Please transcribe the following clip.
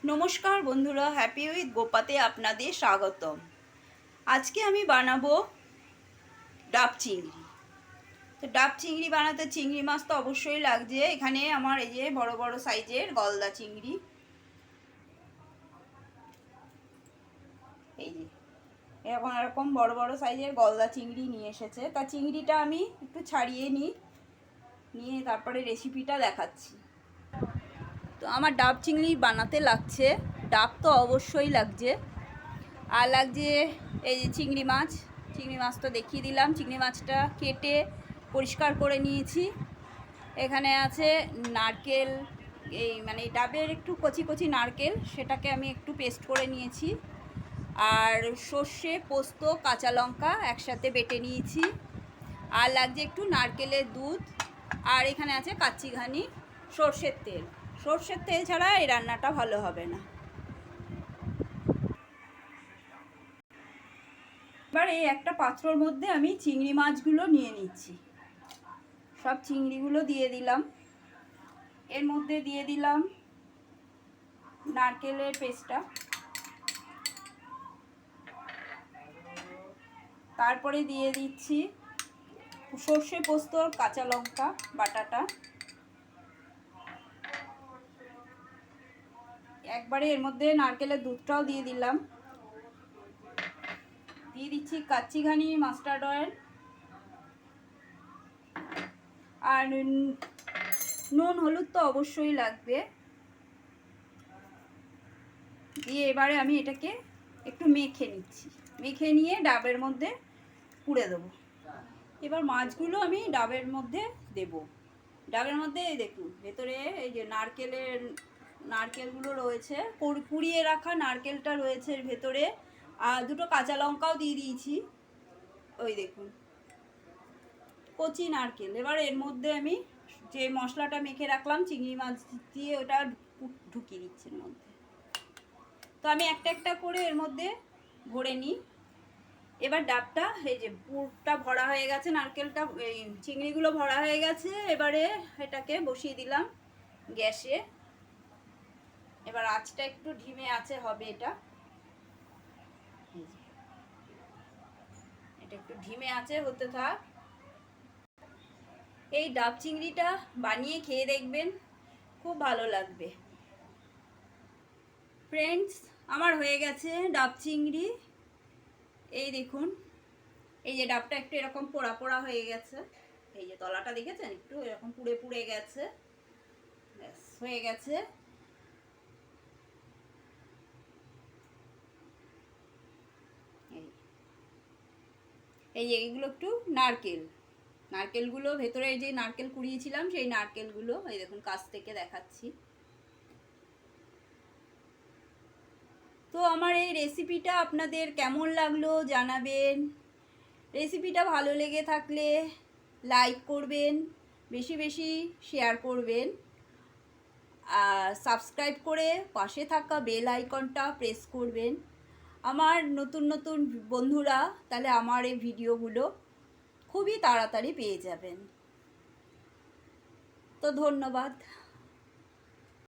নমস্কার বন্ধুরা, happy with গোপাতে আপনাদের স্বাগতম। আজকে আমি বানাবো ডাব চিংড়ি। তো ডাব চিংড়ি বানাতে চিংড়ি মাছ তো অবশ্যই লাগছে। এখানে আমার এই যে বড় বড় সাইজের গলদা চিংড়ি, এই যে এরকম এরকম বড় বড় সাইজের গলদা চিংড়ি নিয়ে এসেছে। তা চিংড়িটা আমি একটু ছাড়িয়ে নিয়ে তারপরে রেসিপিটা দেখাচ্ছি। তো আমার ডাব চিংড়ি বানাতে লাগছে, ডাব তো অবশ্যই লাগছে, আর লাগছে এই যে চিংড়ি মাছ তো দেখিয়ে দিলাম। চিংড়ি মাছটা কেটে পরিষ্কার করে নিয়েছি। এখানে আছে নারকেল, এই মানে ডাবের একটু কচি কচি নারকেল, সেটাকে আমি একটু পেস্ট করে নিয়েছি। আর সর্ষে, পোস্ত, কাঁচা লঙ্কা একসাথে বেটে নিয়েছি। আর লাগছে একটু নারকেলের দুধ। আর এখানে আছে কাচ্চি ঘানি সর্ষের তেল। সর্ষের তেল ছাড়া এই রান্নাটা ভালো হবে না। এবার এই একটা পাত্রর মধ্যে আমি চিংড়ি মাছগুলো নিয়ে নিচ্ছি। সব চিংড়িগুলো দিয়ে দিলাম। এর মধ্যে দিয়ে দিলাম নারকেলের পেস্টটা, তারপরে দিয়ে দিচ্ছি সর্ষে, পোস্ত, কাঁচা লঙ্কা বাটাটা। একবারে এর মধ্যে নারকেলের দুধটাও দিয়ে দিলাম। দিয়ে দিচ্ছি কাচ্চি ঘানি মাস্টার্ড অয়েল, আর নুন হলুদ তো অবশ্যই লাগবে। দিয়ে এবারে আমি এটাকে একটু মেখে নিচ্ছি। মেখে নিয়ে ডাবের মধ্যে পুড়ে দেবো। এবার মাছগুলো আমি ডাবের মধ্যে দেব। ডাবের মধ্যে দেখুন ভেতরে এই যে নারকেলগুলো রয়েছে, পুড়িয়ে রাখা নারকেলটা রয়েছে এর ভেতরে। আর দুটো কাঁচা লঙ্কাও দিয়ে দিয়েছি, ওই দেখুন কচি নারকেল। এবার এর মধ্যে আমি যে মশলাটা মেখে রাখলাম চিংড়ি মাছ দিয়ে, ওটা ঢুকিয়ে দিচ্ছি এর মধ্যে। তো আমি একটা একটা করে এর মধ্যে ভরে নিই। এবার ডাবটা এই যে পুরটা ভরা হয়ে গেছে, নারকেলটা এই চিংড়িগুলো ভরা হয়ে গেছে। এবারে এটাকে বসিয়ে দিলাম গ্যাসে। এবার আঁচটা একটু ধিমে আঁচে হবে। এটা একটু ধিমে আঁচে হতে থাক। এই ডাব চিংড়িটা বানিয়ে খেয়ে দেখবেন, খুব ভালো লাগবে। ফ্রেন্ডস, আমার হয়ে গেছে ডাব চিংড়ি। এই দেখুন, এই যে ডাবটা একটু এরকম পোড়া পোড়া হয়ে গেছে। এই যে তলাটা দেখেছেন, একটু এরকম পুড়ে পুড়ে গেছে। ব্যাস হয়ে গেছে। এই যে এইগুলো একটু নারকেলগুলো ভেতরে যে নারকেল কুড়িয়েছিলাম, সেই নারকেলগুলো এই দেখুন কাছ থেকে দেখাচ্ছি। তো আমার এই রেসিপিটা আপনাদের কেমন লাগলো জানাবেন। রেসিপিটা ভালো লেগে থাকলে লাইক করবেন, বেশি বেশি শেয়ার করবেন, আর সাবস্ক্রাইব করে পাশে থাকা বেল আইকনটা প্রেস করবেন। আমার নতুন নতুন বন্ধুরা তাহলে আমার এই ভিডিওগুলো খুবই তাড়াতাড়ি পেয়ে যাবেন। তো ধন্যবাদ।